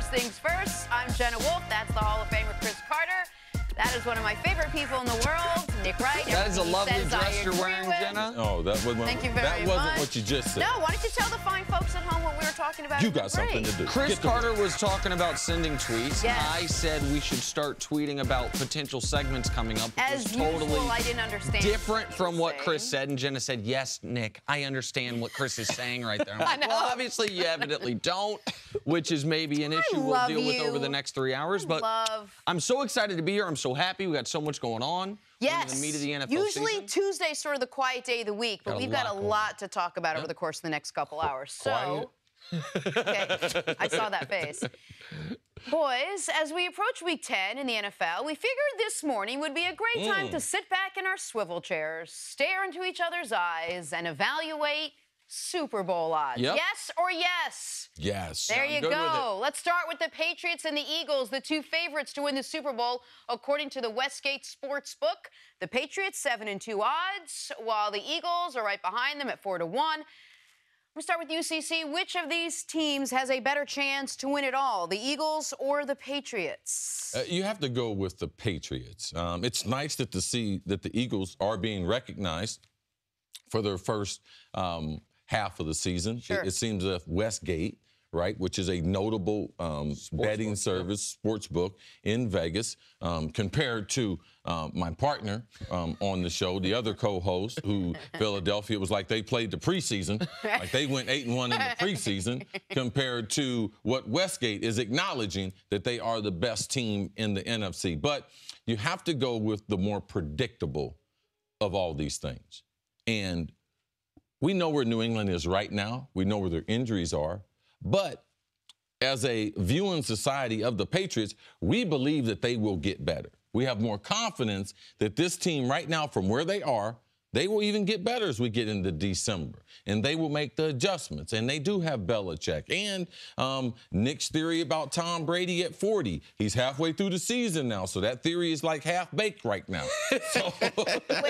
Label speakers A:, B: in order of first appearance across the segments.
A: things first. I'm Jenna Wolfe. That's the Hall of Famer Cris Carter. That is one of my favorite people in the world, Nick Wright.
B: That is a lovely dress you're wearing, Jenna.
C: Oh, that wasn't.
A: Thank you very much.
C: That wasn't what you just said.
A: No, why don't you tell the fine folks at home what we were talking about?
C: You got something to do.
B: Cris Carter was talking about sending tweets.
A: Yes.
B: I said we should start tweeting about potential segments coming up.
A: As usual, I didn't understand.
B: Different from what Cris said, and Jenna said, yes, Nick, I understand what Cris is saying right there. I'm like, well, obviously you evidently don't, which is maybe an issue we'll deal with over the next 3 hours. But I'm so excited to be here. I'm so happy. We got so much going on.
A: Yes.
B: The meat of the NFL
A: Usually
B: season.
A: Tuesday's sort of the quiet day of the week, but we've got a lot to talk about over the course of the next couple hours. So, okay, I saw that face. Boys, as we approach Week 10 in the NFL, we figured this morning would be a great time to sit back in our swivel chairs, stare into each other's eyes, and evaluate Super Bowl odds.
B: Yep.
A: Yes or yes?
C: Yes.
A: There you go. Let's start with the Patriots and the Eagles, the two favorites to win the Super Bowl, according to the Westgate Sportsbook. The Patriots 7-2 odds, while the Eagles are right behind them at 4-1. I'm going to start with UCC. Which of these teams has a better chance to win it all, the Eagles or the Patriots?
C: You have to go with the Patriots. It's nice to see that the Eagles are being recognized for their first half of the season.
A: Sure.
C: It seems that Westgate, right, which is a notable betting service, sports book in Vegas, compared to my partner on the show, the other co-host, who Philadelphia was like they played the preseason, like they went 8-1 in the preseason, compared to what Westgate is acknowledging that they are the best team in the NFC. But you have to go with the more predictable of all these things. And we know where New England is right now. We know where their injuries are. But as a viewing society of the Patriots, we believe that they will get better. We have more confidence that this team right now, from where they are, they will even get better as we get into December. And they will make the adjustments. And they do have Belichick. And Nick's theory about Tom Brady at 40. He's halfway through the season now, so that theory is like half-baked right now.
A: Wait,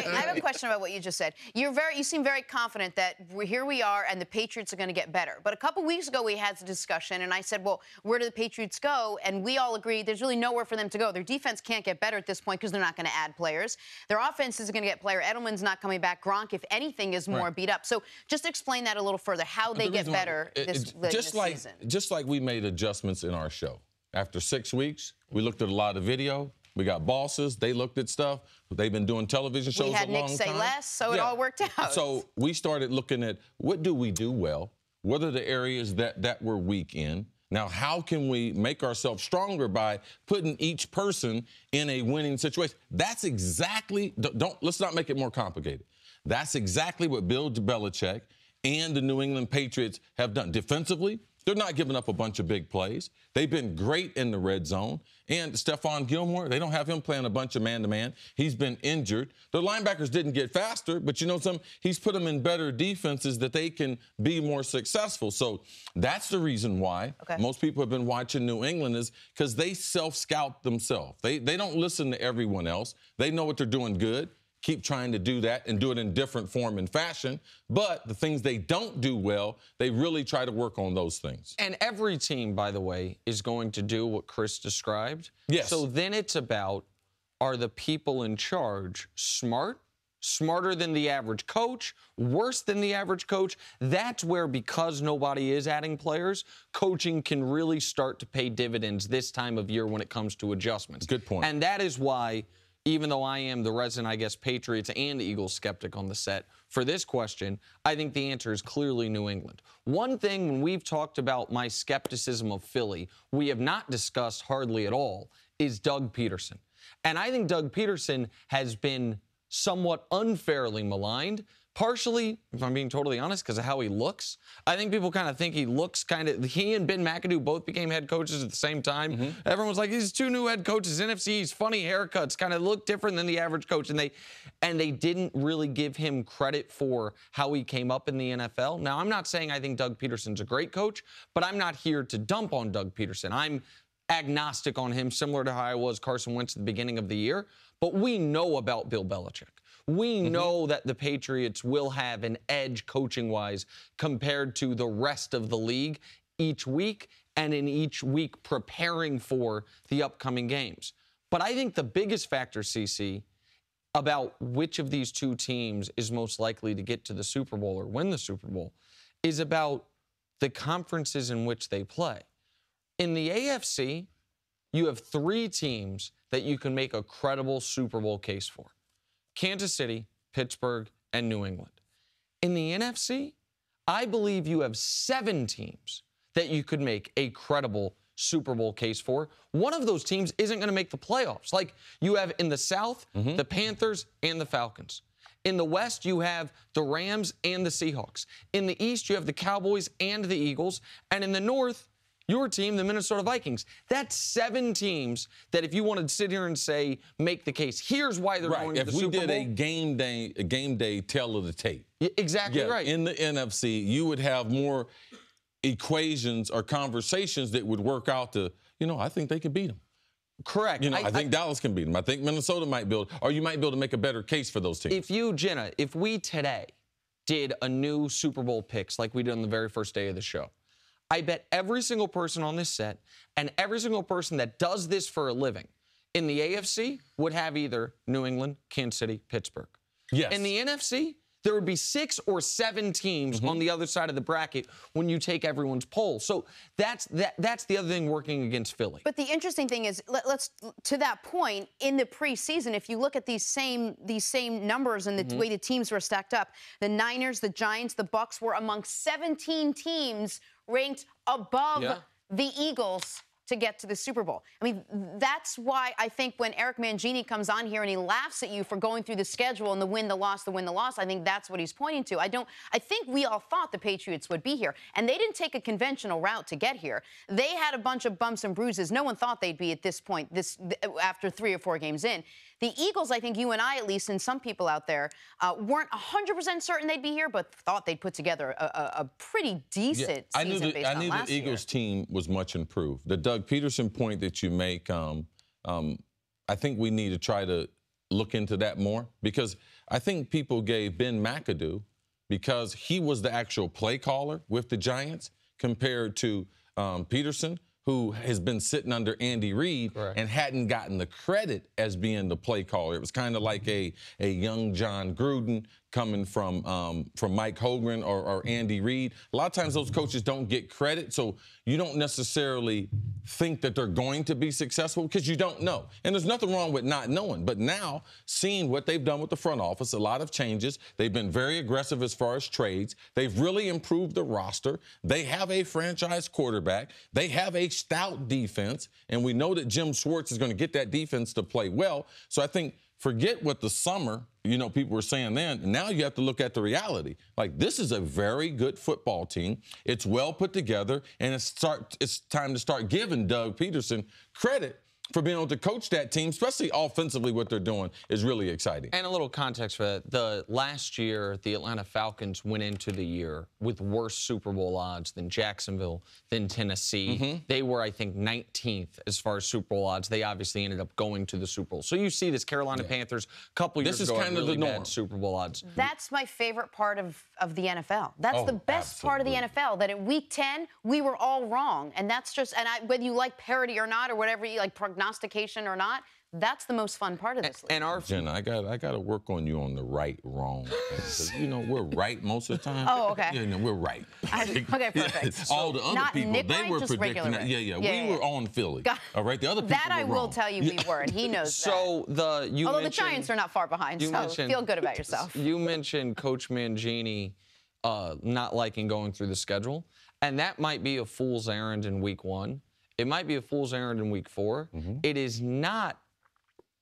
A: I have a question about what you just said. You seem very confident that here we are and the Patriots are going to get better. But a couple weeks ago we had a discussion, and I said, well, where do the Patriots go? And we all agreed there's really nowhere for them to go. Their defense can't get better at this point because they're not going to add players. Their offense is going to get player. Edelman's not coming back. Gronk, if anything, is more beat up. So just explain that a little further, how they get better this season.
C: Just like we made adjustments in our show. After 6 weeks, we looked at a lot of video. We got bosses. They looked at stuff. They've been doing television shows a long time.
A: We had Nick say less, so it all worked out.
C: So we started looking at what do we do well? What are the areas that we're weak in? Now, how can we make ourselves stronger by putting each person in a winning situation? That's exactly, let's not make it more complicated. That's exactly what Bill Belichick and the New England Patriots have done. Defensively, they're not giving up a bunch of big plays. They've been great in the red zone. And Stephon Gilmore, they don't have him playing a bunch of man-to-man. He's been injured. The linebackers didn't get faster, but you know something? He's put them in better defenses that they can be more successful. So that's the reason why most people have been watching New England, is because they self-scout themselves. They don't listen to everyone else. They know what they're doing good. Keep trying to do that and do it in different form and fashion. But the things they don't do well, they really try to work on those things.
B: And every team, by the way, is going to do what Cris described.
C: Yes.
B: So then it's about, are the people in charge smart, smarter than the average coach, worse than the average coach? That's where, because nobody is adding players, coaching can really start to pay dividends this time of year when it comes to adjustments.
C: Good point.
B: And that is why, even though I am the resident, I guess, Patriots and Eagles skeptic on the set, for this question, I think the answer is clearly New England. One thing, when we've talked about my skepticism of Philly, we have not discussed hardly at all, is Doug Peterson. And I think Doug Peterson has been somewhat unfairly maligned, partially, if I'm being totally honest, because of how he looks. I think people kind of think he looks he and Ben McAdoo both became head coaches at the same time. Everyone was like, he's two new head coaches, NFC, funny haircuts, kind of look different than the average coach. And they didn't really give him credit for how he came up in the NFL. Now, I'm not saying I think Doug Peterson's a great coach, but I'm not here to dump on Doug Peterson. I'm agnostic on him, similar to how I was Carson Wentz at the beginning of the year. But we know about Bill Belichick. We know that the Patriots will have an edge coaching-wise compared to the rest of the league each week and in each week preparing for the upcoming games. But I think the biggest factor, CC, about which of these two teams is most likely to get to the Super Bowl or win the Super Bowl is about the conferences in which they play. In the AFC, you have 3 teams that you can make a credible Super Bowl case for: Kansas City, Pittsburgh, and New England. In the NFC, I believe you have 7 teams that you could make a credible Super Bowl case for. One of those teams isn't going to make the playoffs. Like you have in the South, the Panthers and the Falcons. In the West, you have the Rams and the Seahawks. In the East, you have the Cowboys and the Eagles. And in the North, your team, the Minnesota Vikings. That's 7 teams that if you wanted to sit here and say, make the case, here's why they're going to the Super Bowl.
C: If we did a game day tell of the tape.
B: Exactly right.
C: In the NFC, you would have more equations or conversations that would work out to, I think they could beat them.
B: Correct.
C: I think Dallas can beat them. I think Minnesota might build, or you might be able to make a better case for those teams.
B: If we today did a new Super Bowl picks like we did on the very first day of the show, I bet every single person on this set and every single person that does this for a living in the AFC would have either New England, Kansas City, Pittsburgh.
C: Yes.
B: In the NFC, there would be 6 or 7 teams on the other side of the bracket when you take everyone's poll. So that's the other thing working against Philly.
A: But the interesting thing is, let's to that point, in the preseason, if you look at these same numbers and the way the teams were stacked up, the Niners, the Giants, the Bucs were among 17 teams ranked above the Eagles to get to the Super Bowl. I mean, that's why I think when Eric Mangini comes on here and he laughs at you for going through the schedule and the win, the loss, I think that's what he's pointing to. I think we all thought the Patriots would be here, and they didn't take a conventional route to get here. They had a bunch of bumps and bruises. No one thought they'd be at this point, after 3 or 4 games in. The Eagles, I think you and I, at least, and some people out there, weren't 100% certain they'd be here, but thought they'd put together a pretty decent season based on last year.
C: I knew the Eagles team was much improved. The Doug Peterson point that you make, I think we need to try to look into that more, because I think people gave Ben McAdoo, because he was the actual play caller with the Giants, compared to Peterson, who has been sitting under Andy Reid and hadn't gotten the credit as being the play caller. It was kind of like a young John Gruden coming from Mike Hogan or Andy Reid. A lot of times those coaches don't get credit, so you don't necessarily think that they're going to be successful because you don't know. And there's nothing wrong with not knowing. But now, seeing what they've done with the front office, a lot of changes. They've been very aggressive as far as trades. They've really improved the roster. They have a franchise quarterback. They have a stout defense. And we know that Jim Schwartz is going to get that defense to play well. So I think, forget what the summer, people were saying then. Now you have to look at the reality. Like, this is a very good football team. It's well put together, and it's time to start giving Doug Peterson credit for being able to coach that team, especially offensively. What they're doing is really exciting.
B: And a little context for that. The last year, the Atlanta Falcons went into the year with worse Super Bowl odds than Jacksonville, than Tennessee. They were, I think, 19th as far as Super Bowl odds. They obviously ended up going to the Super Bowl. So you see this Carolina Panthers a couple years ago had really bad Super Bowl odds.
A: That's my favorite part of the NFL. That's the best part of the NFL, that in Week 10, we were all wrong. And that's just, whether you like parody or not, or whatever you like, prognostication or not, that's the most fun part of this league.
B: And
C: Jenna, I got to work on you on the right, wrong. We're right most of the time.
A: Oh, okay.
C: Yeah, we're right.
A: Okay, perfect.
C: All the other people, they were predicting that.
A: Right.
C: We were on Philly. All right, the other people
A: that I will tell you we were, and he knows that. Although the Giants are not far behind, so feel good about yourself.
B: You mentioned Coach Mangini not liking going through the schedule, and that might be a fool's errand in Week 1. It might be a fool's errand in Week 4. It is not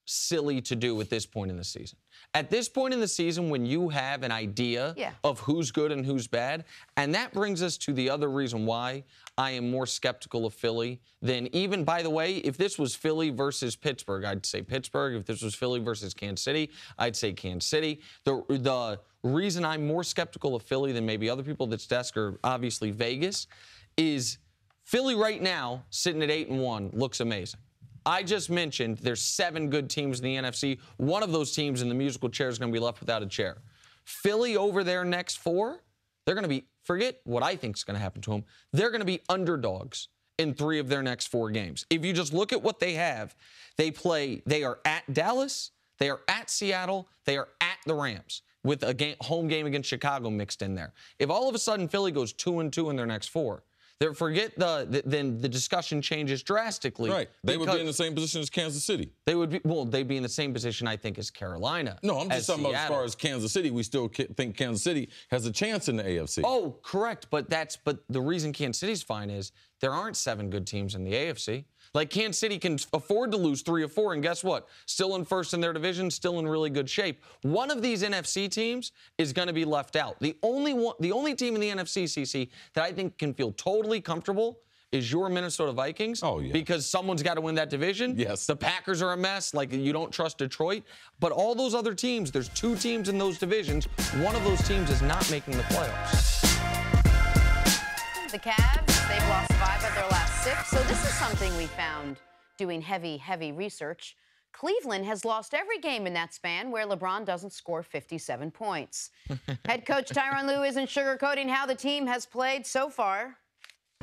B: silly to do at this point in the season. At this point in the season, when you have an idea of who's good and who's bad, and that brings us to the other reason why I am more skeptical of Philly than even, by the way, if this was Philly versus Pittsburgh, I'd say Pittsburgh. If this was Philly versus Kansas City, I'd say Kansas City. The reason I'm more skeptical of Philly than maybe other people that's desk or obviously Vegas is Philly right now, sitting at 8-1, looks amazing. I just mentioned there's 7 good teams in the NFC. One of those teams in the musical chair is going to be left without a chair. Philly over their next 4, They're going to be, forget what I think is going to happen to them, they're going to be underdogs in 3 of their next 4 games. If you just look at what they have, they are at Dallas, they are at Seattle, they are at the Rams, with a home game against Chicago mixed in there. If all of a sudden Philly goes 2-2 in their next 4, then the discussion changes drastically.
C: Right. They would be in the same position as Kansas City.
B: They'd be in the same position, I think, as Carolina.
C: No, I'm just talking about as far as Kansas City. We still think Kansas City has a chance in the AFC.
B: Oh, correct. But the reason Kansas City's fine is there aren't 7 good teams in the AFC. Like, Kansas City can afford to lose 3 or 4, and guess what? Still in first in their division, still in really good shape. One of these NFC teams is going to be left out. The only team in the NFC, CC, that I think can feel totally comfortable is your Minnesota Vikings.
C: Oh, yeah.
B: Because someone's got to win that division.
C: Yes.
B: The Packers are a mess. Like, you don't trust Detroit. But all those other teams, there's 2 teams in those divisions. One of those teams is not making the playoffs.
A: The Cavs, they've lost 5 of their last 6. So this is something we found doing heavy research. Cleveland has lost every game in that span where LeBron doesn't score 57 points. Head coach Tyronn Lue isn't sugarcoating how the team has played so far.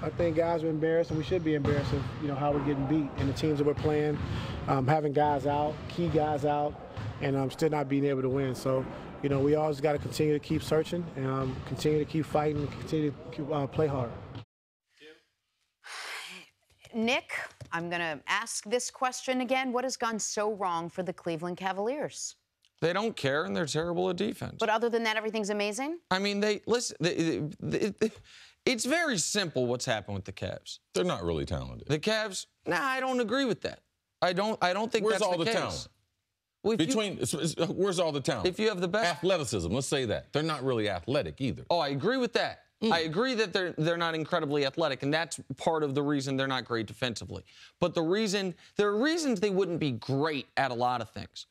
D: I think guys are embarrassed, and we should be embarrassed of, how we're getting beat and the teams that we're playing, having guys out, key guys out, and still not being able to win. So, we always got to continue to keep searching and continue to keep fighting and continue to play hard.
A: Nick, I'm going to ask this question again. What has gone so wrong for the Cleveland Cavaliers?
B: They don't care, and they're terrible at defense.
A: But other than that, everything's amazing?
B: I mean, it's very simple what's happened with the Cavs.
C: They're not really talented.
B: The Cavs, I don't agree with that. I don't think
C: Where's
B: that's
C: all
B: the case.
C: Talent?
B: Well,
C: Where's all the talent?
B: If you have the best
C: athleticism, let's say that. They're not really athletic either.
B: Oh, I agree with that. I agree that they're not incredibly athletic, and that's part of the reason they're not great defensively. But there are reasons they wouldn't be great at a lot of things.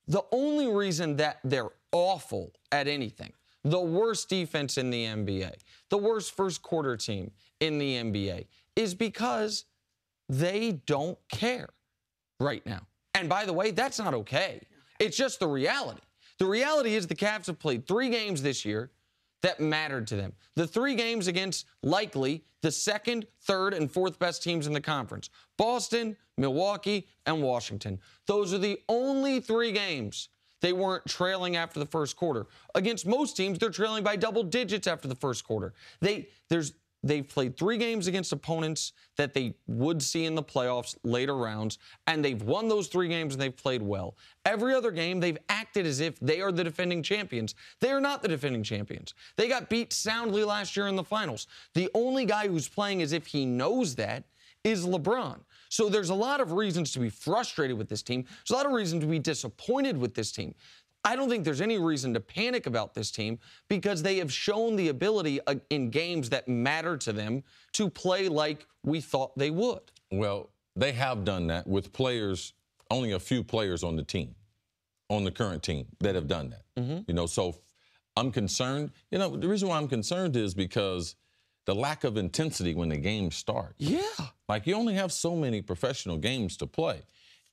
B: The only reason that they're awful at anything, the worst defense in the NBA, the worst first quarter team in the NBA, is because they don't care right now. And by the way, that's not okay. It's just the reality. The reality is the Cavs have played 3 games this year that mattered to them. The 3 games against, likely, the 2nd, 3rd, and 4th best teams in the conference. Boston, Milwaukee, and Washington. Those are the only 3 games they weren't trailing after the first quarter. Against most teams, they're trailing by double digits after the first quarter. They've played 3 games against opponents that they would see in the playoffs later rounds, and they've won those 3 games and they've played well. Every other game, they've acted as if they are the defending champions. They are not the defending champions. They got beat soundly last year in the finals. The only guy who's playing as if he knows that is LeBron. So there's a lot of reasons to be frustrated with this team. There's a lot of reasons to be disappointed with this team. I don't think there's any reason to panic about this team because they have shown the ability in games that matter to them to play like we thought they would.
C: Well, they have done that with players, only a few players on the team, on the current team that have done that. So I'm concerned. The reason why I'm concerned is because the lack of intensity when the games start.
B: Yeah.
C: Like, you only have so many professional games to play.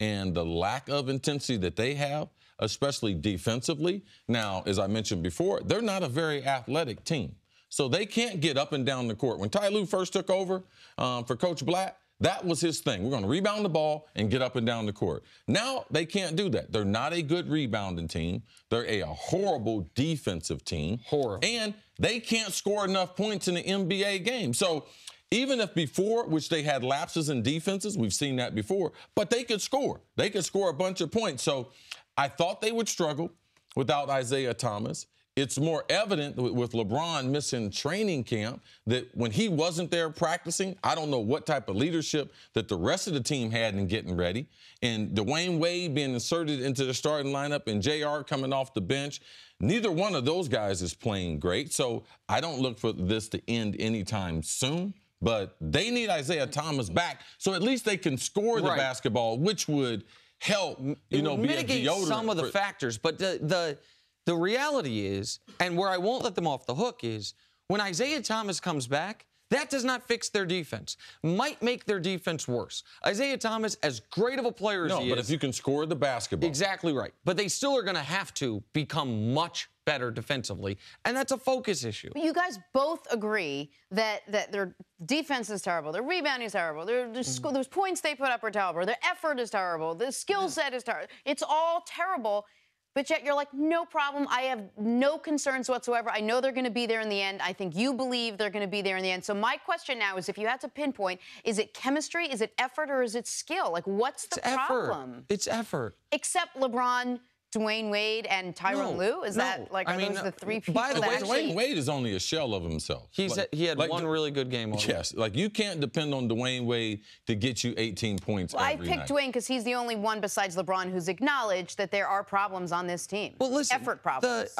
C: And the lack of intensity that they have, especially defensively. Now, as I mentioned before, they're not a very athletic team. So they can't get up and down the court. When Ty Lue first took over for Coach Blatt, that was his thing. We're going to rebound the ball and get up and down the court. Now they can't do that. They're not a good rebounding team. They're a horrible defensive team.
B: Horrible.
C: And they can't score enough points in the NBA game. So even if before, which they had lapses in defenses, we've seen that before, but they could score. They could score a bunch of points. So I thought they would struggle without Isaiah Thomas. It's more evident with LeBron missing training camp that when he wasn't there practicing, I don't know what type of leadership that the rest of the team had in getting ready. And Dwayne Wade being inserted into the starting lineup and JR coming off the bench, neither one of those guys is playing great. So I don't look for this to end anytime soon. But they need Isaiah Thomas back so at least they can score the basketball, which would help,
B: mitigate some of the factors. But the reality is, and where I won't let them off the hook is, when Isaiah Thomas comes back, That does not fix their defense. Might make their defense worse. Isaiah Thomas, as great of a player as he is.
C: No, but if you can score the basketball.
B: Exactly right. But they still are going to have to become much better defensively, and that's a focus issue.
A: You guys both agree that their defense is terrible, their rebounding is terrible, those points they put up are terrible, their effort is terrible, the skill set is terrible. It's all terrible, but yet you're like, no problem. I have no concerns whatsoever. I know they're going to be there in the end. I think you believe they're going to be there in the end. So my question now is, if you had to pinpoint, is it chemistry, is it effort, or is it skill? Like, what's the problem?
B: It's effort.
A: Except LeBron, Dwayne Wade, and Tyronn Lue? Is that, like, are those the three people
B: by the way,
C: Dwayne Wade is only a shell of himself.
B: He had one really good game already.
C: Yes, like, you can't depend on Dwayne Wade to get you 18 points every night.
A: I picked Dwayne because he's the only one besides LeBron who's acknowledged that there are problems on this team.
B: Well, listen,
A: effort problems.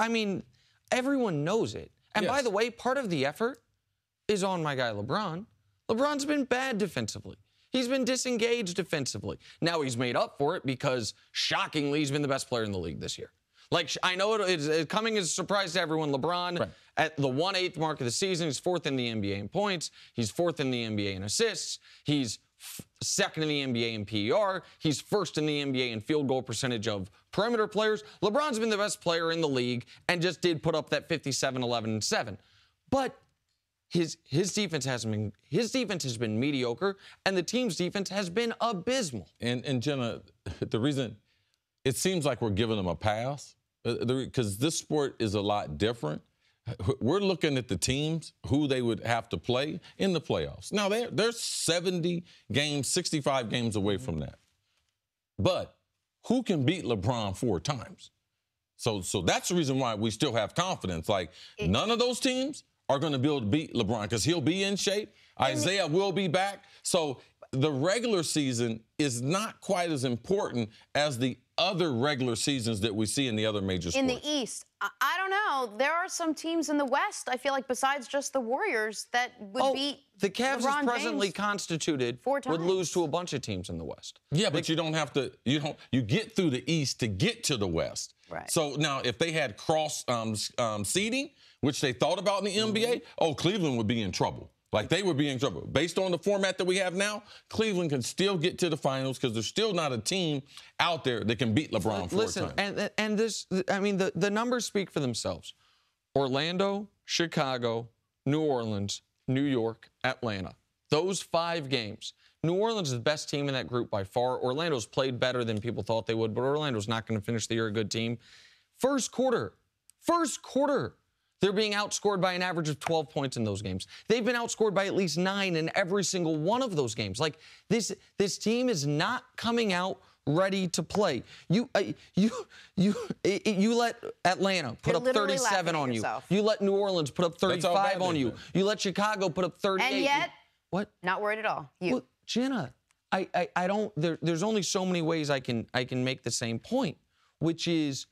B: Everyone knows it. And by the way, part of the effort is on my guy LeBron. LeBron's been bad defensively. He's been disengaged defensively. Now he's made up for it because, shockingly, he's been the best player in the league this year. Like, I know it's coming as a surprise to everyone. LeBron, at the 1/8 mark of the season, he's 4th in the NBA in points. He's 4th in the NBA in assists. He's 2nd in the NBA in PER. He's 1st in the NBA in field goal percentage of perimeter players. LeBron's been the best player in the league and just did put up that 57, 11, and 7. But his defense has been mediocre, and the team's defense has been abysmal.
C: And Jenna, the reason it seems like we're giving them a pass, because this sport is a lot different. We're looking at the teams, who they would have to play in the playoffs. Now, they're 70 games, 65 games away from that. But who can beat LeBron 4 times? So that's the reason why we still have confidence. Like, none of those teams are going to be able to beat LeBron because he'll be in shape. Isaiah will be back. So the regular season is not quite as important as the other regular seasons that we see in the other major sports.
A: In the East, I don't know. There are some teams in the West, I feel like, besides just the Warriors, that would beat
B: the Cavs
A: LeBron
B: is presently
A: James
B: constituted
A: 4 times.
B: would lose to a bunch of teams in the West.
C: Yeah, but you don't have to. You get through the East to get to the West.
A: Right.
C: So now, if they had cross seeding, which they thought about in the NBA, Cleveland would be in trouble. Like, they would be in trouble. Based on the format that we have now, Cleveland can still get to the finals because there's still not a team out there that can beat LeBron 4 times.
B: And this, the numbers speak for themselves. Orlando, Chicago, New Orleans, New York, Atlanta. Those 5 games. New Orleans is the best team in that group by far. Orlando's played better than people thought they would, but Orlando's not going to finish the year a good team. First quarter, they're being outscored by an average of 12 points in those games. They've been outscored by at least 9 in every single one of those games. Like, this team is not coming out ready to play. You let Atlanta put up 37 on you. You let New Orleans put up 35 on you. You let Chicago put up 38.
A: And yet,
B: what?
A: Not worried at all. You.
B: Well, Jenna, I don't. There's only so many ways I can make the same point, which is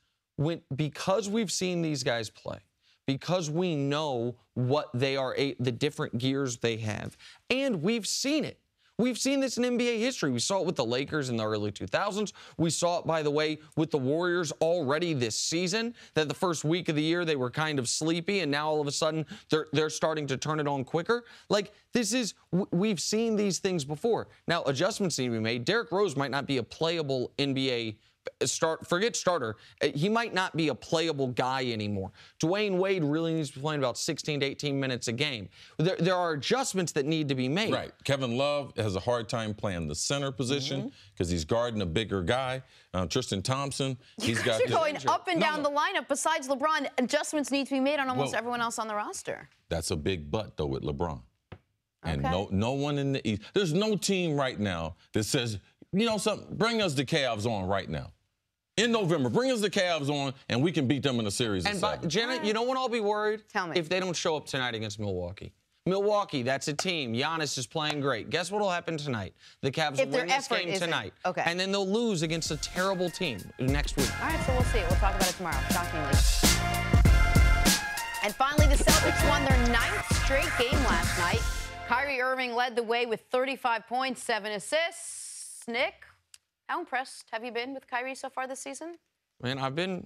B: because we've seen these guys play. Because we know what they are, the different gears they have. And we've seen it. We've seen this in NBA history. We saw it with the Lakers in the early 2000s. We saw it, by the way, with the Warriors already this season, that the first week of the year they were kind of sleepy, and now all of a sudden they're starting to turn it on quicker. Like, we've seen these things before. Now, adjustments need to be made. Derrick Rose might not be a playable NBA forget starter. He might not be a playable guy anymore. Dwayne Wade really needs to be playing about 16 to 18 minutes a game. There are adjustments that need to be made.
C: Right. Kevin Love has a hard time playing the center position because he's guarding a bigger guy. Tristan Thompson, he's got.
A: You're going up and down the lineup. Besides LeBron, adjustments need to be made on almost everyone else on the roster.
C: That's a big but, though, with LeBron. And no one in the East. There's no team right now that says, you know something, bring us the Cavs on right now. In November, bring us the Cavs on, and we can beat them in a series of 7.
B: Jenna, you know when I'll be worried?
A: Tell me.
B: If they don't show up tonight against Milwaukee. Milwaukee, that's a team. Giannis is playing great. Guess what will happen tonight? The Cavs will win this game tonight.
A: Okay.
B: And then they'll lose against a terrible team next week.
A: All right, so we'll see. We'll talk about it tomorrow, shockingly. And finally, the Celtics won their 9th straight game last night. Kyrie Irving led the way with 35 points, 7 assists. Nick, how impressed have you been with Kyrie so far this season?
B: Man, I've been...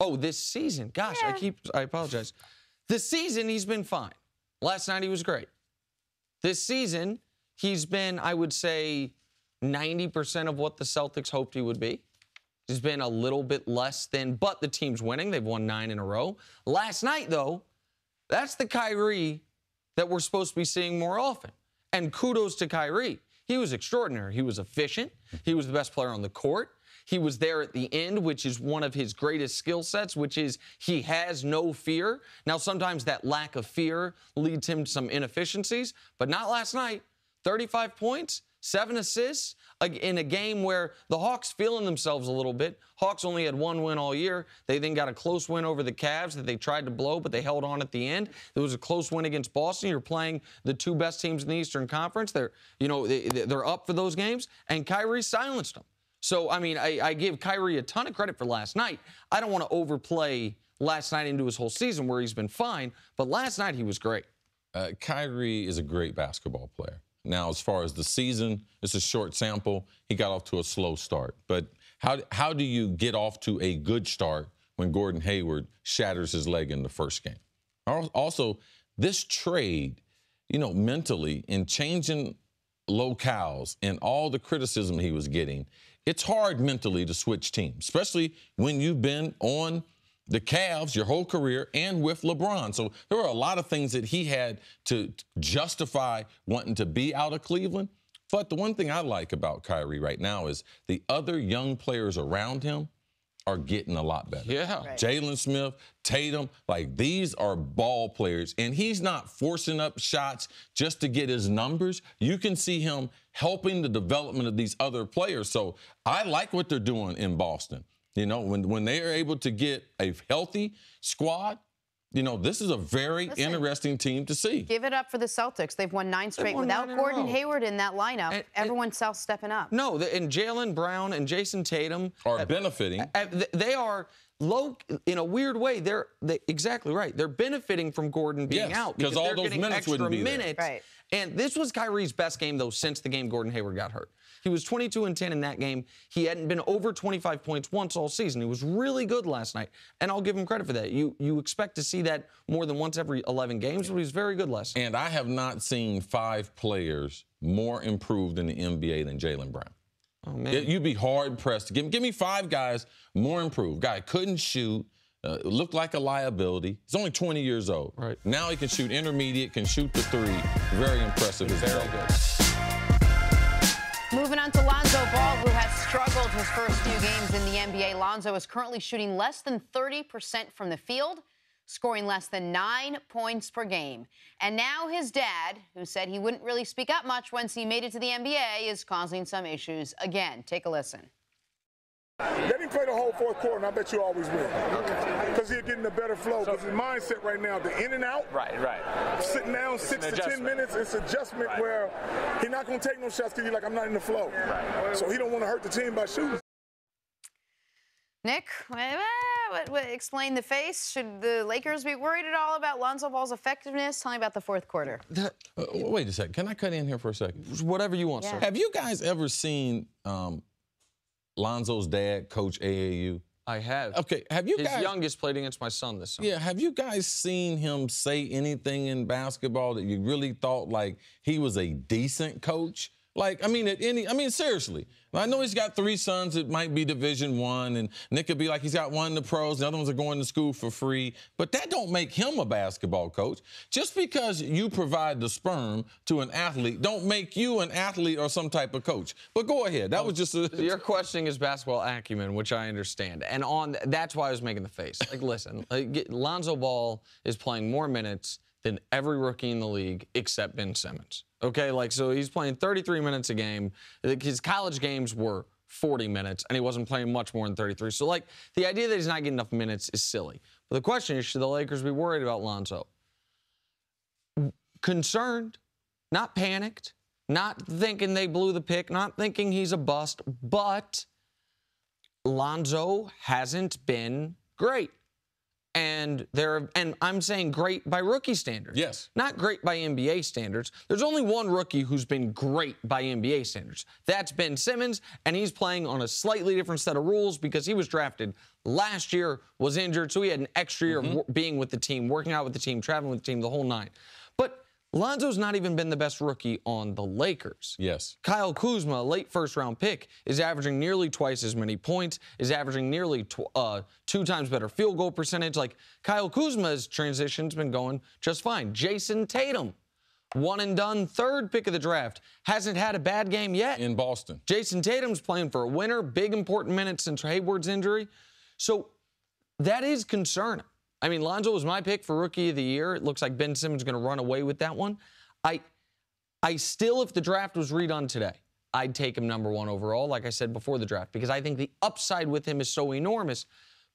B: Oh, this season. Gosh, I apologize. This season, he's been fine. Last night, he was great. This season, he's been, I would say, 90% of what the Celtics hoped he would be. He's been a little bit less than, but the team's winning. They've won 9 in a row. Last night, though, that's the Kyrie that we're supposed to be seeing more often. And kudos to Kyrie. He was extraordinary. He was efficient. He was the best player on the court. He was there at the end, which is one of his greatest skill sets, which is he has no fear. Now, sometimes that lack of fear leads him to some inefficiencies, but not last night. 35 points, 7 assists in a game where the Hawks feeling themselves a little bit. Hawks only had 1 win all year. They then got a close win over the Cavs that they tried to blow, but they held on at the end. There was a close win against Boston. You're playing the 2 best teams in the Eastern Conference. They're up for those games, and Kyrie silenced them. So, I mean, I give Kyrie a ton of credit for last night. I don't want to overplay last night into his whole season where he's been fine, but last night he was great.
C: Kyrie is a great basketball player. Now, as far as the season, it's a short sample. He got off to a slow start. But how do you get off to a good start when Gordon Hayward shatters his leg in the first game? Also, this trade, mentally, in changing locales and all the criticism he was getting, it's hard mentally to switch teams, especially when you've been on the Cavs your whole career and with LeBron. So there were a lot of things that he had to justify wanting to be out of Cleveland. But the one thing I like about Kyrie right now is the other young players around him are getting a lot better.
B: Yeah.
A: Right.
C: Jalen Smith, Tatum, these are ball players. And he's not forcing up shots just to get his numbers. You can see him helping the development of these other players. So I like what they're doing in Boston. When they are able to get a healthy squad, this is a very interesting team to see.
A: Give it up for the Celtics. They've won 9 straight without Gordon Hayward in that lineup. Everyone's stepping up.
B: No, and Jaylen Brown and Jason Tatum
C: are benefiting.
B: They are low in a weird way. They're exactly right. They're benefiting from Gordon being out
C: because all those minutes wouldn't be there.
A: Right.
B: And this was Kyrie's best game, though, since the game Gordon Hayward got hurt. He was 22 and 10 in that game. He hadn't been over 25 points once all season. He was really good last night, and I'll give him credit for that. You expect to see that more than once every 11 games, but he was very good last night.
C: And I have not seen 5 players more improved in the NBA than Jaylen Brown.
B: Oh, man.
C: You'd be hard-pressed. Give me 5 guys more improved. Guy couldn't shoot, looked like a liability. He's only 20 years old.
B: Right.
C: Now he can shoot intermediate, can shoot the 3. Very impressive.
B: Very good.
A: Moving on to Lonzo Ball, who has struggled his first few games in the NBA. Lonzo is currently shooting less than 30% from the field, scoring less than 9 points per game. And now his dad, who said he wouldn't really speak up much once he made it to the NBA, is causing some issues again. Take a listen.
E: Let him play the whole fourth quarter, and I bet you always win. Because he's getting a better flow. Because his mindset right now, the in and out,
F: right.
E: sitting down 6 to 10 minutes, it's adjustment where he's not going to take no shots because he's like, I'm not in the flow. Right. So he don't want to hurt the team by shooting.
A: Nick, explain the face. Should the Lakers be worried at all about Lonzo Ball's effectiveness? Tell me about the fourth quarter.
C: Wait a second. Can I cut in here for a second?
B: Whatever you want, sir.
C: Have you guys ever seen Lonzo's dad coach AAU?
B: I have.
C: Okay, have you
B: His
C: guys...
B: youngest played against my son this summer.
C: Yeah, have you guys seen him say anything in basketball that you really thought, he was a decent coach? Seriously. I know he's got 3 sons that might be Division I, and Nick could be like he's got one in the pros, the other ones are going to school for free. But that don't make him a basketball coach. Just because you provide the sperm to an athlete don't make you an athlete or some type of coach. But go ahead. That was just
B: You're questioning his basketball acumen, which I understand. And that's why I was making the face. Listen, Lonzo Ball is playing more minutes than every rookie in the league except Ben Simmons. Okay, so he's playing 33 minutes a game. His college games were 40 minutes, and he wasn't playing much more than 33. So, the idea that he's not getting enough minutes is silly. But the question is, should the Lakers be worried about Lonzo? Concerned, not panicked, not thinking they blew the pick, not thinking he's a bust, but Lonzo hasn't been great. And I'm saying great by rookie standards.
C: Yes.
B: Not great by NBA standards. There's only one rookie who's been great by NBA standards. That's Ben Simmons, and he's playing on a slightly different set of rules because he was drafted last year, was injured, so he had an extra year of being with the team, working out with the team, traveling with the team, the whole 9. But Lonzo's not even been the best rookie on the Lakers.
C: Yes.
B: Kyle Kuzma, a late first-round pick, is averaging nearly twice as many points, is averaging nearly 2 times better field goal percentage. Like, Kyle Kuzma's transition's been going just fine. Jason Tatum, one and done, 3rd pick of the draft, hasn't had a bad game yet.
C: In Boston.
B: Jason Tatum's playing for a winner, big important minutes since Hayward's injury. So that is concerning. I mean, Lonzo was my pick for Rookie of the Year. It looks like Ben Simmons is going to run away with that one. I still, if the draft was redone today, I'd take him number 1 overall, like I said before the draft, because I think the upside with him is so enormous.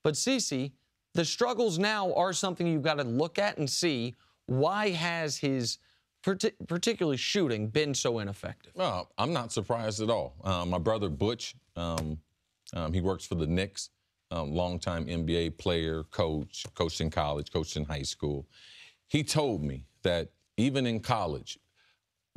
B: But, Cece, the struggles now are something you've got to look at and see. Why has his, particularly shooting, been so ineffective?
C: Well, I'm not surprised at all. My brother Butch, he works for the Knicks. Longtime NBA player, coached in college, coached in high school. He told me that even in college,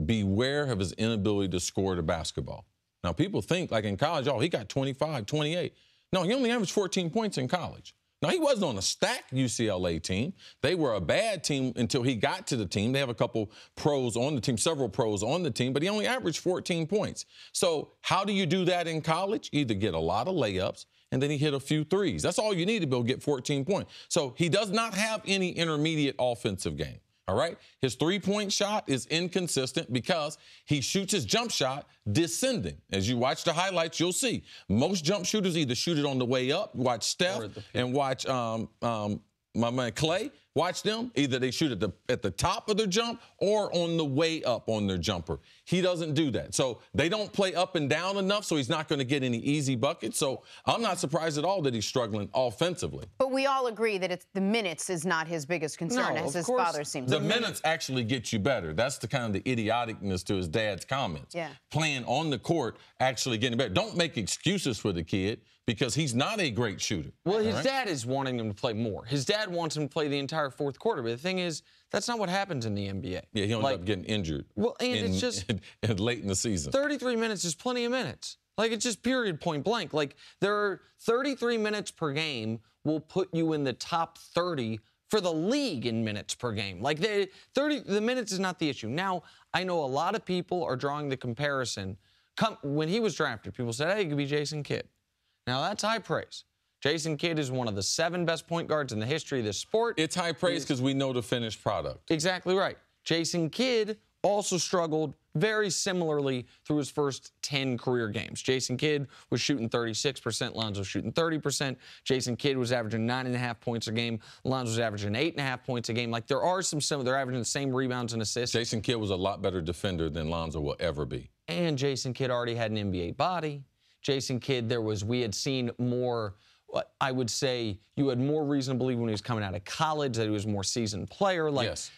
C: beware of his inability to score the basketball. Now, people think, like in college, oh, he got 25, 28. No, he only averaged 14 points in college. Now, he wasn't on a stacked UCLA team. They were a bad team until he got to the team. They have a couple pros on the team, several pros on the team, but he only averaged 14 points. So how do you do that in college? Either get a lot of layups, and then he hit a few threes. That's all you need to be able to get 14 points. So he does not have any intermediate offensive game, all right? His three-point shot is inconsistent because he shoots his jump shot descending. As you watch the highlights, you'll see most jump shooters either shoot it on the way up, watch Steph, and watch my man Clay. Watch them. Either they shoot at the top of their jump or on the way up on their jumper. He doesn't do that. So they don't play up and down enough, so he's not going to get any easy buckets. So I'm not surprised at all that he's struggling offensively.
A: But we all agree that it's the minutes is not his biggest concern, as his father seems to.
C: The minutes actually get you better. That's the kind of the idioticness to his dad's comments.
A: Yeah.
C: Playing on the court, actually getting better. Don't make excuses for the kid, because he's not a great shooter.
B: Well, his dad is wanting him to play more. His dad wants him to play the entire 4th quarter. But the thing is, that's not what happens in the NBA.
C: Yeah, he ends up getting injured.
B: Well, and it's just
C: late in the season.
B: 33 minutes is plenty of minutes. Like, it's just period, point blank. Like, there are 33 minutes per game will put you in the top 30 for the league in minutes per game. Like, the minutes is not the issue. Now, I know a lot of people are drawing the comparison. When he was drafted, people said, hey, it could be Jason Kidd. Now, that's high praise. Jason Kidd is one of the 7 best point guards in the history of this sport.
C: It's high praise because we know the finished product.
B: Exactly right. Jason Kidd also struggled very similarly through his first 10 career games. Jason Kidd was shooting 36%, Lonzo shooting 30%. Jason Kidd was averaging 9.5 points a game. Lonzo's averaging 8.5 points a game. Like, there are some similar, they're averaging the same rebounds and assists.
C: Jason Kidd was a lot better defender than Lonzo will ever be.
B: And Jason Kidd already had an NBA body. Jason Kidd, we had seen more, I would say, you had more reason to believe when he was coming out of college that he was a more seasoned player. Like,
C: yes.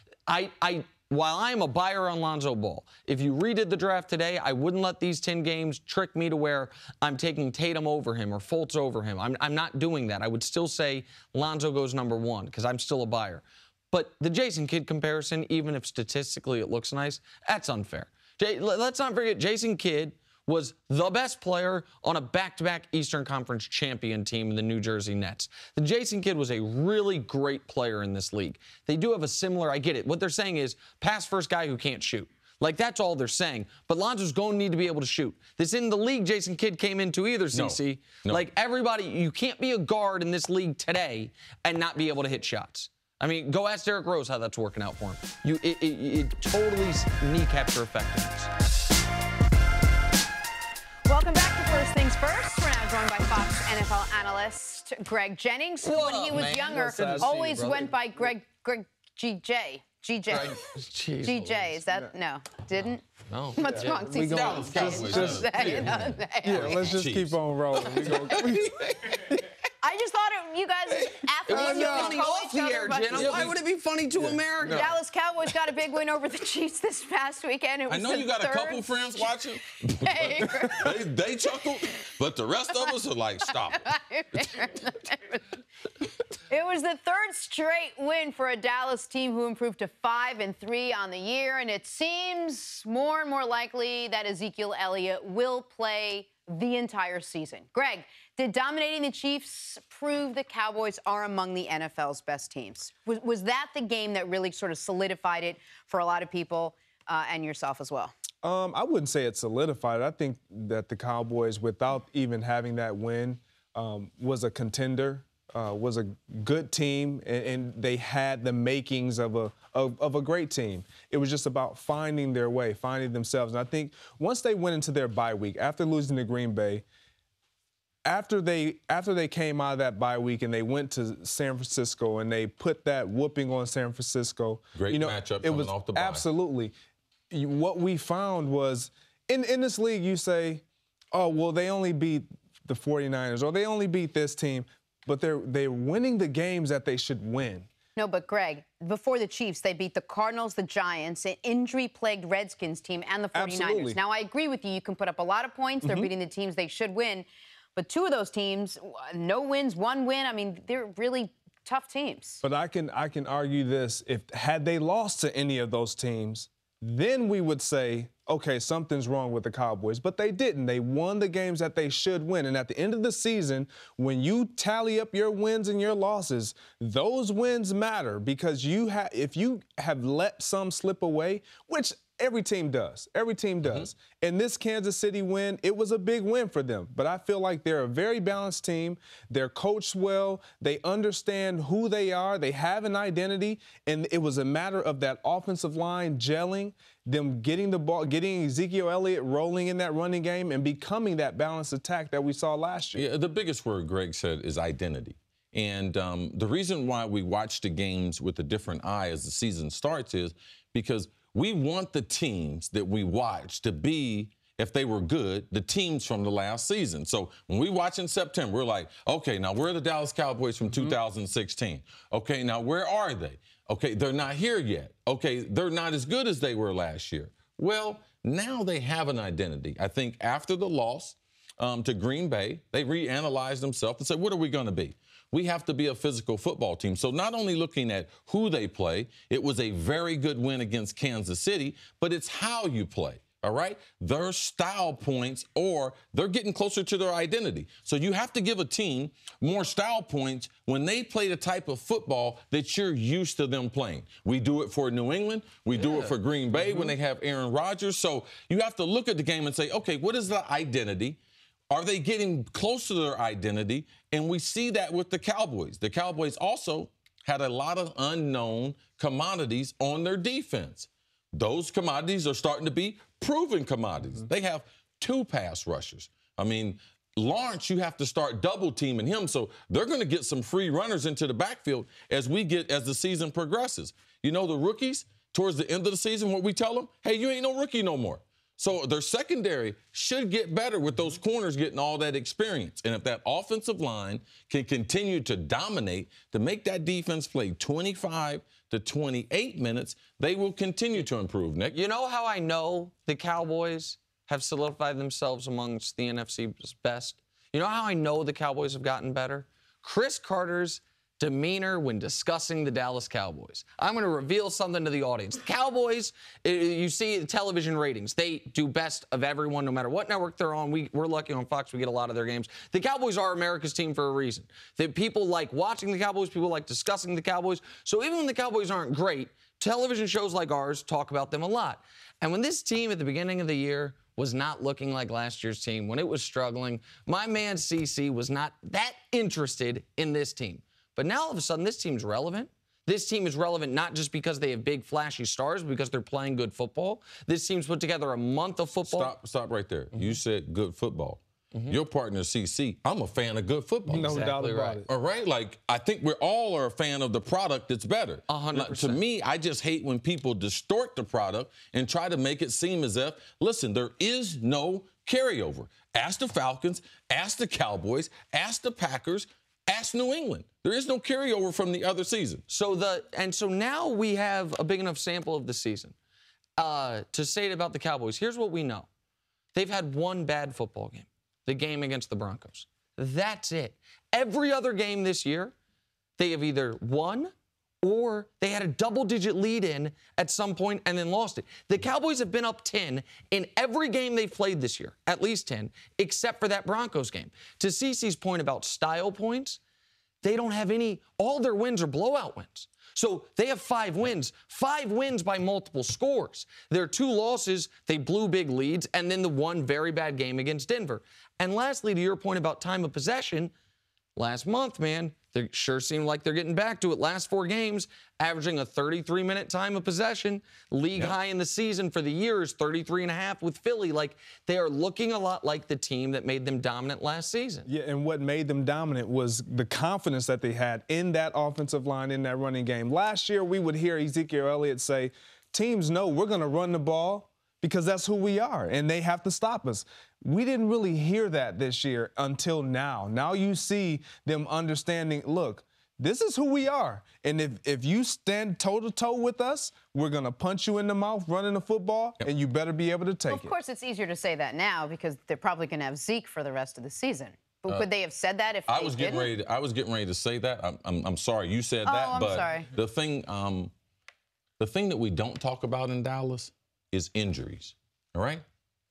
B: While I'm a buyer on Lonzo Ball, if you redid the draft today, I wouldn't let these 10 games trick me to where I'm taking Tatum over him or Fultz over him. I'm not doing that. I would still say Lonzo goes number 1 because I'm still a buyer. But the Jason Kidd comparison, even if statistically it looks nice, that's unfair. Let's not forget, Jason Kidd was the best player on a back-to-back Eastern Conference champion team in the New Jersey Nets. The Jason Kidd was a really great player in this league. They do have a similar, I get it. What they're saying is pass-first guy who can't shoot. Like, that's all they're saying. But Lonzo's going to need to be able to shoot. This isn't the league Jason Kidd came into either, CC.
C: No.
B: Like, everybody, you can't be a guard in this league today and not be able to hit shots. I mean, go ask Derrick Rose how that's working out for him. It totally kneecaps your effectiveness.
A: Welcome back to First Things First. We're now joined by Fox NFL analyst Greg Jennings, who, when he was younger, always went by Greg GJ. GJ, is that, no, didn't?
B: No.
A: What's wrong?
D: Let's just keep on rolling.
A: I just thought you guys, athletes, you
B: funny off the air, Jenna. Why would it be funny to America?
A: Dallas Cowboys got a big win over the Chiefs this past weekend. It was
C: I know you got a couple friends watching. They chuckled, but the rest of us are like, stop it.
A: It was the 3rd straight win for a Dallas team who improved to 5-3 on the year, and it seems more and more likely that Ezekiel Elliott will play the entire season. Greg, Did dominating the Chiefs prove the Cowboys are among the NFL's best teams? Was that the game that really sort of solidified it for a lot of people and yourself as well?
F: I wouldn't say it solidified it. I think that the Cowboys, without even having that win, was a contender, was a good team, and they had the makings of a great team. It was just about finding their way, finding themselves. And I think once they went into their bye week, after losing to Green Bay, after they came out of that bye week and they went to San Francisco and they put that whooping on San Francisco.
C: Great matchup coming off the bye.
F: Absolutely. What we found was, in this league, you say, oh, well, they only beat the 49ers or they only beat this team, but they're winning the games that they should win.
A: No, but Greg, before the Chiefs, they beat the Cardinals, the Giants, an injury-plagued Redskins team, and the 49ers.
F: Absolutely.
A: Now, I agree with you. You can put up a lot of points. They're beating the teams they should win. But two of those teams, no wins, one win. I mean, they're really tough teams.
F: But I can argue this. Had they lost to any of those teams, then we would say, okay, something's wrong with the Cowboys. But they didn't. They won the games that they should win. And at the end of the season, when you tally up your wins and your losses, those wins matter because if you have let some slip away, which every team does. Every team does. And this Kansas City win, it was a big win for them. But I feel like they're a very balanced team. They're coached well. They understand who they are. They have an identity. And it was a matter of that offensive line gelling, them getting the ball, getting Ezekiel Elliott rolling in that running game and becoming that balanced attack that we saw last year.
C: Yeah, the biggest word Greg said is identity. And the reason why we watch the games with a different eye as the season starts is because we want the teams that we watch to be, if they were good, the teams from the last season. So when we watch in September, we're like, okay, now where are the Dallas Cowboys from 2016? Okay, now where are they? Okay, they're not here yet. Okay, they're not as good as they were last year. Well, now they have an identity. I think after the loss to Green Bay, they reanalyzed themselves and said, what are we going to be? We have to be a physical football team. So not only looking at who they play, it was a very good win against Kansas City, but it's how you play, all right? Their style points, or they're getting closer to their identity. So you have to give a team more style points when they play the type of football that you're used to them playing. We do it for New England. We do it for Green Bay when they have Aaron Rodgers. So you have to look at the game and say, okay, what is the identity? Are they getting close to their identity? And we see that with the Cowboys. The Cowboys also had a lot of unknown commodities on their defense. Those commodities are starting to be proven commodities. They have 2 pass rushers. I mean, Lawrence, you have to start double teaming him. So they're going to get some free runners into the backfield as the season progresses. You know, the rookies, towards the end of the season, what we tell them, hey, you ain't no rookie no more. So their secondary should get better with those corners getting all that experience. And if that offensive line can continue to dominate, to make that defense play 25 to 28 minutes, they will continue to improve, Nick.
B: You know how I know the Cowboys have solidified themselves amongst the NFC's best? You know how I know the Cowboys have gotten better? Cris Carter's demeanor when discussing the Dallas Cowboys. I'm going to reveal something to the audience. The Cowboys, you see the television ratings. They do best of everyone, no matter what network they're on. We're lucky on Fox. We get a lot of their games. The Cowboys are America's team for a reason. People like watching the Cowboys. People like discussing the Cowboys. So even when the Cowboys aren't great, television shows like ours talk about them a lot. And when this team at the beginning of the year was not looking like last year's team, when it was struggling, my man CC was not that interested in this team. But now all of a sudden, this team's relevant. This team is relevant not just because they have big, flashy stars, but because they're playing good football. This team's put together a month of football.
C: Stop right there. You said good football. Your partner, CC, I'm a fan of good football.
F: No doubt about it.
C: All right? Like, I think we all are a fan of the product that's better.
B: 100%.
C: To me, I just hate when people distort the product and try to make it seem as if, listen, there is no carryover. Ask the Falcons, ask the Cowboys, ask the Packers, ask New England. There is no carryover from the other season.
B: So now we have a big enough sample of the season to say it about the Cowboys. Here's what we know. They've had one bad football game, the game against the Broncos. That's it. Every other game this year, they have either won or they had a double-digit lead in at some point and then lost it. The Cowboys have been up 10 in every game they've played this year, at least 10, except for that Broncos game. To Cece's point about style points, they don't have any. All their wins are blowout wins. So they have 5 wins by multiple scores. Their 2 losses, they blew big leads, and then the one very bad game against Denver. And lastly, to your point about time of possession, last month, man, they sure seem like they're getting back to it. Last 4 games, averaging a 33-minute time of possession. League high in the season for the year is 33.5 with Philly. Like, they are looking a lot like the team that made them dominant last season.
F: Yeah, and what made them dominant was the confidence that they had in that offensive line, in that running game. Last year, we would hear Ezekiel Elliott say, teams know we're going to run the ball because that's who we are, and they have to stop us. We didn't really hear that this year until now. Now you see them understanding, look, this is who we are. And if you stand toe-to-toe with us, we're going to punch you in the mouth running the football, and you better be able to take it.
A: Of course, it's easier to say that now because they're probably going to have Zeke for the rest of the season. But could they have said that if they didn't?
C: I was getting ready to say that. I'm sorry you said that.
A: I'm sorry.
C: The thing that we don't talk about in Dallas is injuries, all right?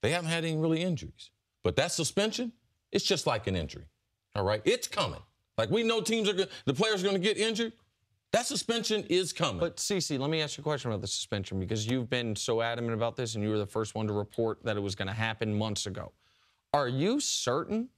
C: They haven't had any really injuries. But that suspension, it's just like an injury, all right? It's coming. Like, we know the players are going to get injured. That suspension is coming.
B: But, Cece, let me ask you a question about the suspension because you've been so adamant about this and you were the first one to report that it was going to happen months ago. Are you certain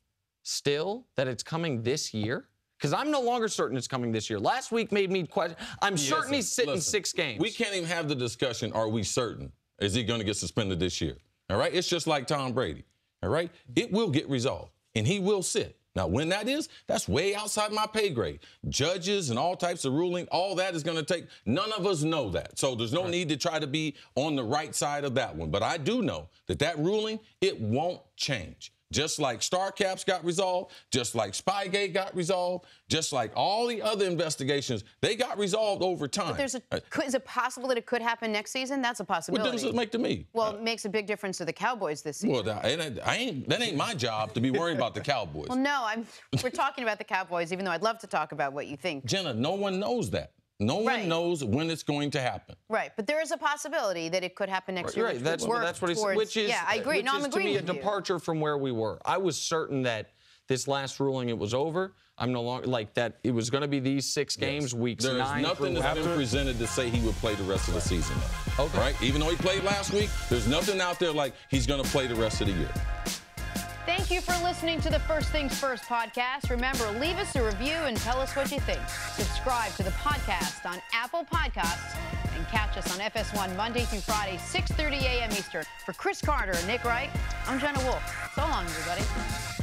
B: still that it's coming this year? Because I'm no longer certain it's coming this year. Last week made me question. I'm certain he's sitting 6 games.
C: We can't even have the discussion, are we certain? Is he going to get suspended this year? All right? It's just like Tom Brady. All right? It will get resolved, and he will sit. Now, when that is, that's way outside my pay grade. Judges and all types of ruling, all that is going to take. None of us know that. So there's no need to try to be on the right side of that one. But I do know that ruling, it won't change. Just like Star Caps got resolved, just like Spygate got resolved, just like all the other investigations, they got resolved over time.
A: But is it possible that it could happen next season? That's a possibility.
C: What difference does it make to me?
A: Well, it makes a big difference to the Cowboys this season.
C: Well, that ain't my job to be worried about the Cowboys.
A: Well, no, we're talking about the Cowboys, even though I'd love to talk about what you think.
C: Jenna, no one knows that. No one knows when it's going to happen.
A: Right, but there is a possibility that it could happen next year.
B: Right, that's what he said. Which is,
A: yeah, I agree.
B: Which is to me a departure from where we were. I was certain that this last ruling it was over. I'm no longer like that. It was going to be these 6 games, weeks 9.
C: There's nothing that's been presented to say he would play the rest of the season. Okay. Right? Even though he played last week, there's nothing out there like he's going to play the rest of the year.
A: Thank you for listening to the First Things First podcast. Remember, leave us a review and tell us what you think. Subscribe to the podcast on Apple Podcasts and catch us on FS1 Monday through Friday, 6:30 a.m. Eastern. For Cris Carter and Nick Wright, I'm Jenna Wolfe. So long, everybody.